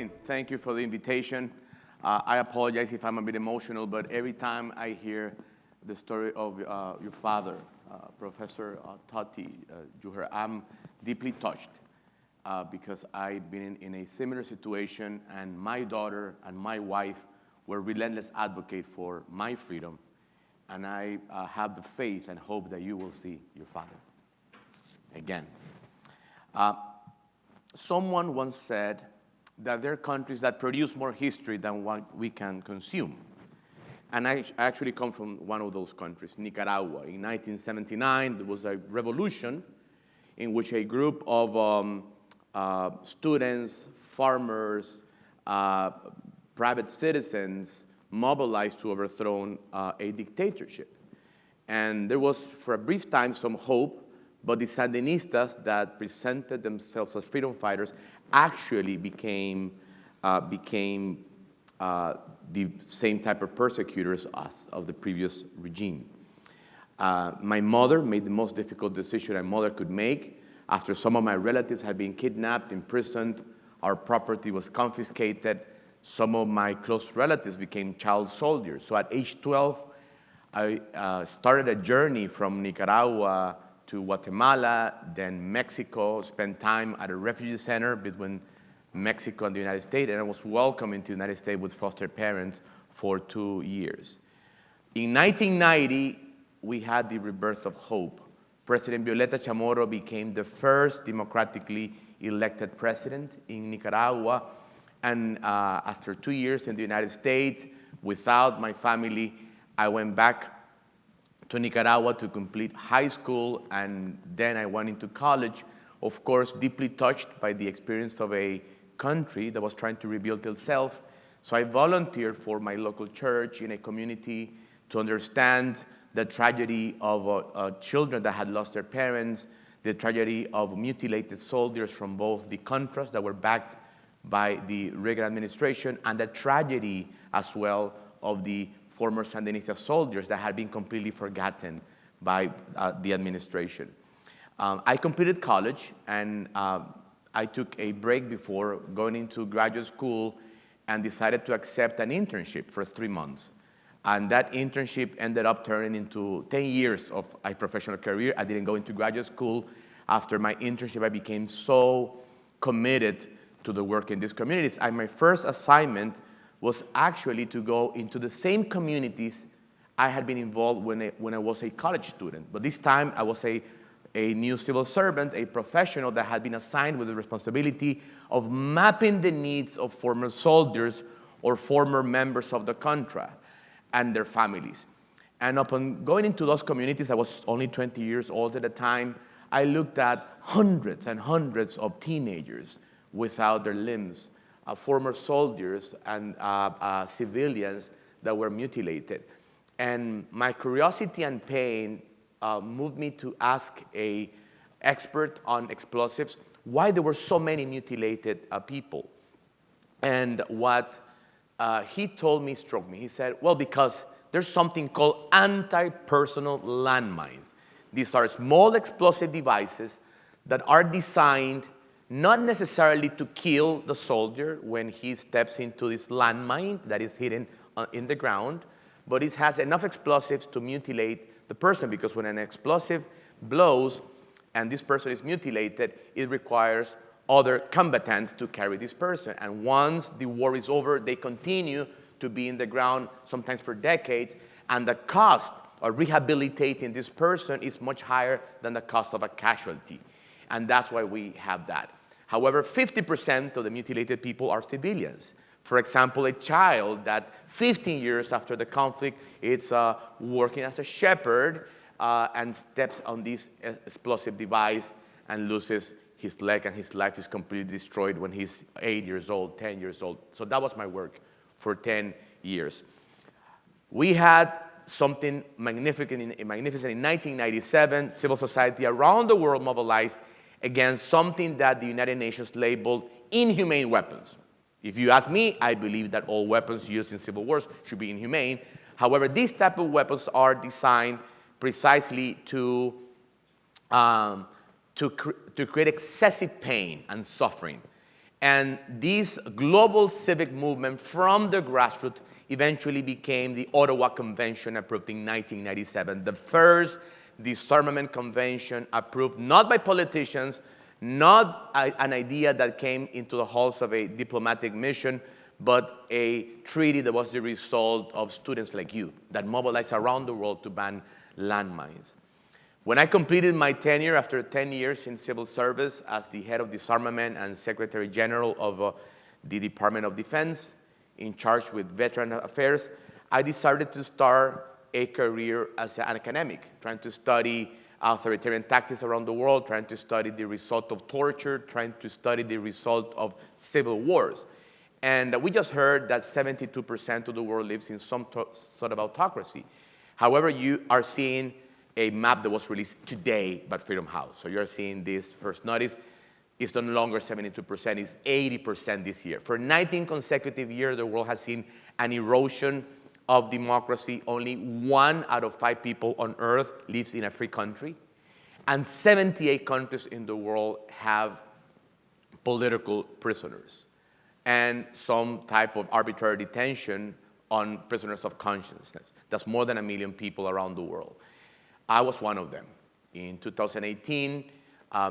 morning. Thank you for the invitation. I apologize if I'm a bit emotional, but every time I hear the story of your father, Professor Totti, I'm deeply touched because I've been in a similar situation, and my daughter and my wife were relentless advocates for my freedom, and I have the faith and hope that you will see your father again. Someone once said that there are countries that produce more history than what we can consume. And I actually come from one of those countries, Nicaragua. In 1979, there was a revolution in which a group of students, farmers, private citizens mobilized to overthrow a dictatorship. And there was, for a brief time, some hope, but the Sandinistas that presented themselves as freedom fighters actually became the same type of persecutors as of the previous regime. My mother made the most difficult decision a mother could make. After some of my relatives had been kidnapped, imprisoned, our property was confiscated. Some of my close relatives became child soldiers. So at age 12, I started a journey from Nicaragua to Guatemala, then Mexico, spent time at a refugee center between Mexico and the United States, and I was welcomed into the United States with foster parents for 2 years. In 1990, we had the rebirth of hope. President Violeta Chamorro became the first democratically elected president in Nicaragua, and after 2 years in the United States, without my family, I went back to Nicaragua to complete high school, and then I went into college, of course, deeply touched by the experience of a country that was trying to rebuild itself. So I volunteered for my local church in a community to understand the tragedy of children that had lost their parents, the tragedy of mutilated soldiers from both the Contras that were backed by the Reagan administration, and the tragedy as well of the former Sandinista soldiers that had been completely forgotten by the administration. I completed college, and I took a break before going into graduate school and decided to accept an internship for 3 months. And that internship ended up turning into 10 years of a professional career. I didn't go into graduate school. After my internship, I became so committed to the work in these communities. And my first assignment was actually to go into the same communities I had been involved when I was a college student. But this time, I was a new civil servant, a professional that had been assigned with the responsibility of mapping the needs of former soldiers or former members of the Contra and their families. And upon going into those communities, I was only 20 years old at the time, I looked at hundreds and hundreds of teenagers without their limbs, former soldiers and civilians that were mutilated. And my curiosity and pain moved me to ask an expert on explosives why there were so many mutilated people. And what he told me struck me. He said, well, because there's something called anti-personal landmines. These are small explosive devices that are designed not necessarily to kill the soldier when he steps into this landmine that is hidden in the ground, but it has enough explosives to mutilate the person, because when an explosive blows and this person is mutilated, it requires other combatants to carry this person. And once the war is over, they continue to be in the ground, sometimes for decades, and the cost of rehabilitating this person is much higher than the cost of a casualty. And that's why we have that. However, 50% of the mutilated people are civilians. For example, a child that 15 years after the conflict is working as a shepherd and steps on this explosive device and loses his leg, and his life is completely destroyed when he's 8 years old, 10 years old. So that was my work for 10 years. We had something magnificent in 1997. Civil society around the world mobilized against something that the United Nations labeled inhumane weapons. If you ask me, I believe that all weapons used in civil wars should be inhumane. However, these type of weapons are designed precisely to create excessive pain and suffering. And this global civic movement from the grassroots eventually became the Ottawa Convention, approved in 1997, the first disarmament convention approved not by politicians, not an idea that came into the halls of a diplomatic mission, but a treaty that was the result of students like you that mobilized around the world to ban landmines. When I completed my tenure after 10 years in civil service as the head of disarmament and Secretary General of the Department of Defense, in charge with veteran affairs, I decided to start a career as an academic, trying to study authoritarian tactics around the world, trying to study the result of torture, trying to study the result of civil wars. And we just heard that 72% of the world lives in some sort of autocracy. However, you are seeing a map that was released today by Freedom House. So you're seeing this first notice. It's no longer 72%, it's 80% this year. For 19 consecutive years, the world has seen an erosion of democracy. Only 1 out of 5 people on earth lives in a free country. And 78 countries in the world have political prisoners and some type of arbitrary detention on prisoners of consciousness. That's more than 1 million people around the world. I was one of them. In 2018,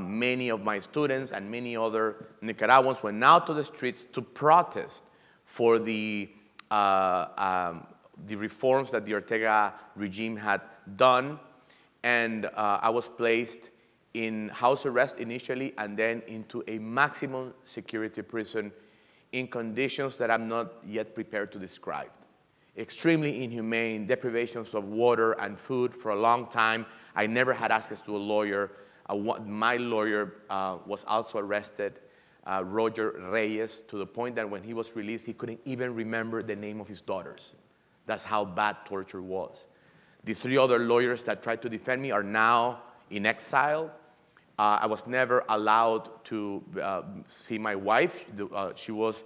many of my students and many other Nicaraguans went out to the streets to protest for the reforms that the Ortega regime had done. And I was placed in house arrest initially and then into a maximum security prison in conditions that I'm not yet prepared to describe. Extremely inhumane, deprivations of water and food for a long time. I never had access to a lawyer. My lawyer was also arrested, Roger Reyes, to the point that when he was released, he couldn't even remember the name of his daughters. That's how bad torture was. The 3 other lawyers that tried to defend me are now in exile. I was never allowed to see my wife. She was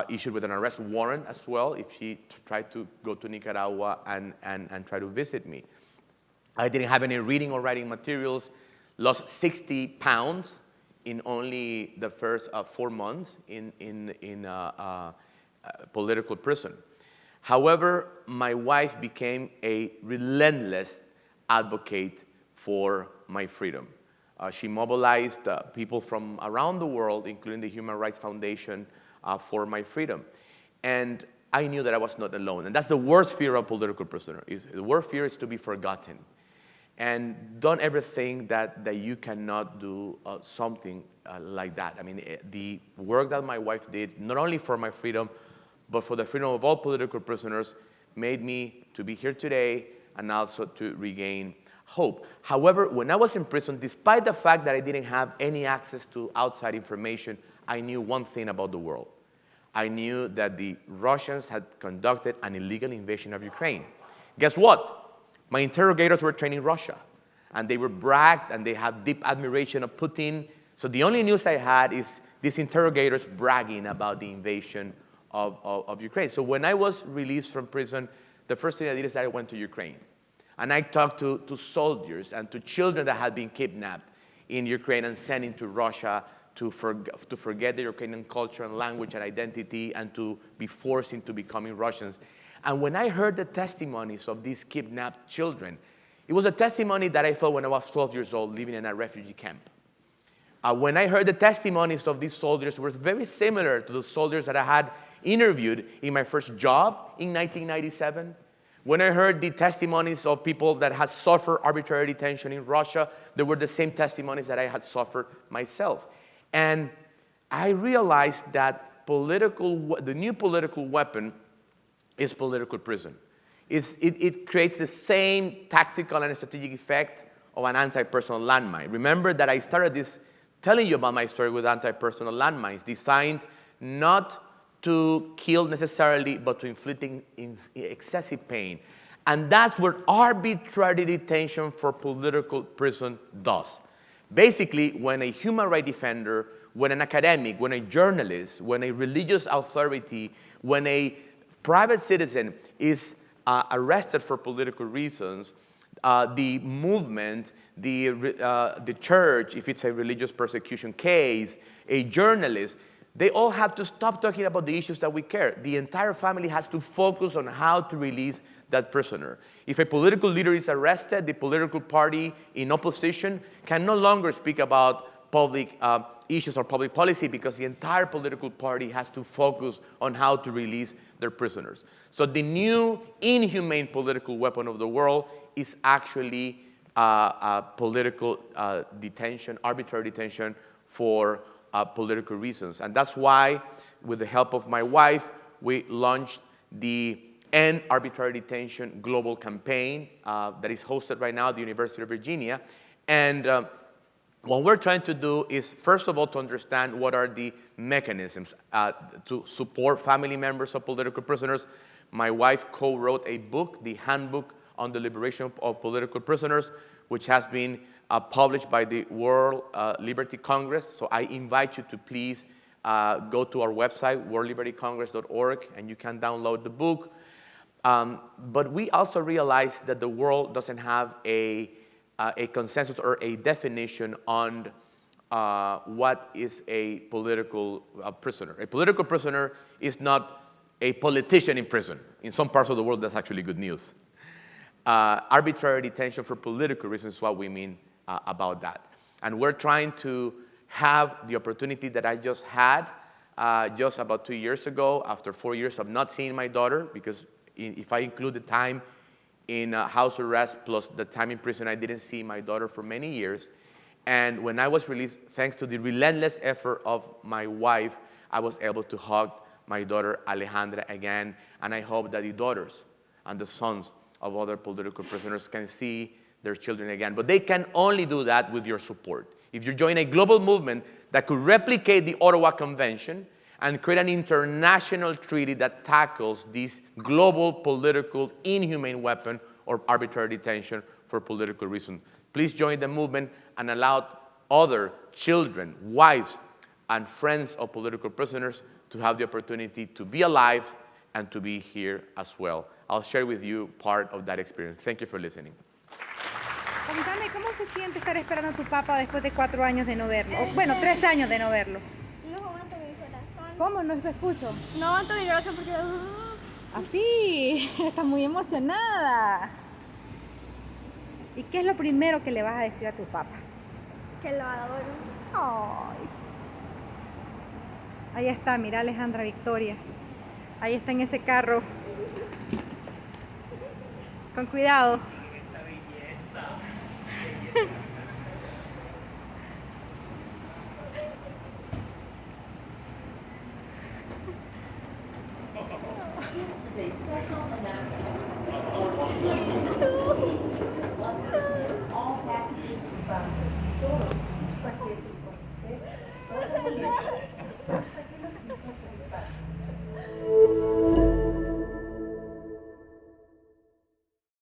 issued with an arrest warrant as well if she tried to go to Nicaragua and try to visit me. I didn't have any reading or writing materials, lost 60 pounds in only the first 4 months in political prison. However, my wife became a relentless advocate for my freedom. She mobilized people from around the world, including the Human Rights Foundation, for my freedom. And I knew that I was not alone. And that's the worst fear of a political prisoner. The worst fear is to be forgotten. And don't ever think that you cannot do something like that. I mean, the work that my wife did, not only for my freedom, but for the freedom of all political prisoners, made me to be here today and also to regain hope. However, when I was in prison, despite the fact that I didn't have any access to outside information, I knew one thing about the world. I knew that the Russians had conducted an illegal invasion of Ukraine. Guess what? My interrogators were trained in Russia, and they were bragged, and they had deep admiration of Putin. So the only news I had is these interrogators bragging about the invasion of Ukraine. So when I was released from prison, the first thing I did is that I went to Ukraine. And I talked to soldiers and to children that had been kidnapped in Ukraine and sent into Russia to forget the Ukrainian culture and language and identity and to be forced into becoming Russians. And when I heard the testimonies of these kidnapped children, it was a testimony that I felt when I was 12 years old living in a refugee camp. When I heard the testimonies of these soldiers, it was very similar to the soldiers that I had interviewed in my first job in 1997. When I heard the testimonies of people that had suffered arbitrary detention in Russia, they were the same testimonies that I had suffered myself. And I realized that the new political weapon is political prison. It creates the same tactical and strategic effect of an anti-personal landmine. Remember that I started this telling you about my story with anti-personal landmines, designed not to kill necessarily, but to inflicting excessive pain. And that's what arbitrary detention for political prison does. Basically, when a human rights defender, when an academic, when a journalist, when a religious authority, when a private citizen is arrested for political reasons, the movement, the church, if it's a religious persecution case, a journalist, They all have to stop talking about the issues that we care. The entire family has to focus on how to release that prisoner. If a political leader is arrested, the political party in opposition can no longer speak about public issues or public policy because the entire political party has to focus on how to release their prisoners. So the new inhumane political weapon of the world is actually political detention, arbitrary detention for political reasons. And that's why, with the help of my wife, we launched the End Arbitrary Detention Global Campaign that is hosted right now at the University of Virginia. And what we're trying to do is, first of all, to understand what are the mechanisms to support family members of political prisoners. My wife co-wrote a book, the Handbook on the Liberation of Political Prisoners, which has been published by the World Liberty Congress. So I invite you to please go to our website, worldlibertycongress.org, and you can download the book. But we also realize that the world doesn't have a consensus or a definition on what is a political prisoner. A political prisoner is not a politician in prison. In some parts of the world, that's actually good news. Arbitrary detention for political reasons is what we mean about that. And we're trying to have the opportunity that I just had just about 2 years ago, after 4 years of not seeing my daughter, because if I include the time in house arrest plus the time in prison, I didn't see my daughter for many years. And when I was released, thanks to the relentless effort of my wife, I was able to hug my daughter Alejandra again. And I hope that the daughters and the sons of other political prisoners can see their children again. But they can only do that with your support. If you join a global movement that could replicate the Ottawa Convention and create an international treaty that tackles this global political inhumane weapon or arbitrary detention for political reasons. Please join the movement and allow other children, wives, and friends of political prisoners to have the opportunity to be alive and to be here as well. I'll share with you part of that experience. Thank you for listening. Contame, ¿cómo se siente estar esperando a tu papá después de 4 años de no verlo? O, bueno, 3 años de no verlo. No aguanto mi corazón. ¿Cómo? No te escucho. No aguanto mi corazón porque... Así, estás muy emocionada. ¿Y qué es lo primero que le vas a decir a tu papá? Que lo adoro. Ay. Ahí está, mira Alejandra Victoria. Ahí está en ese carro. Con cuidado. Esa belleza.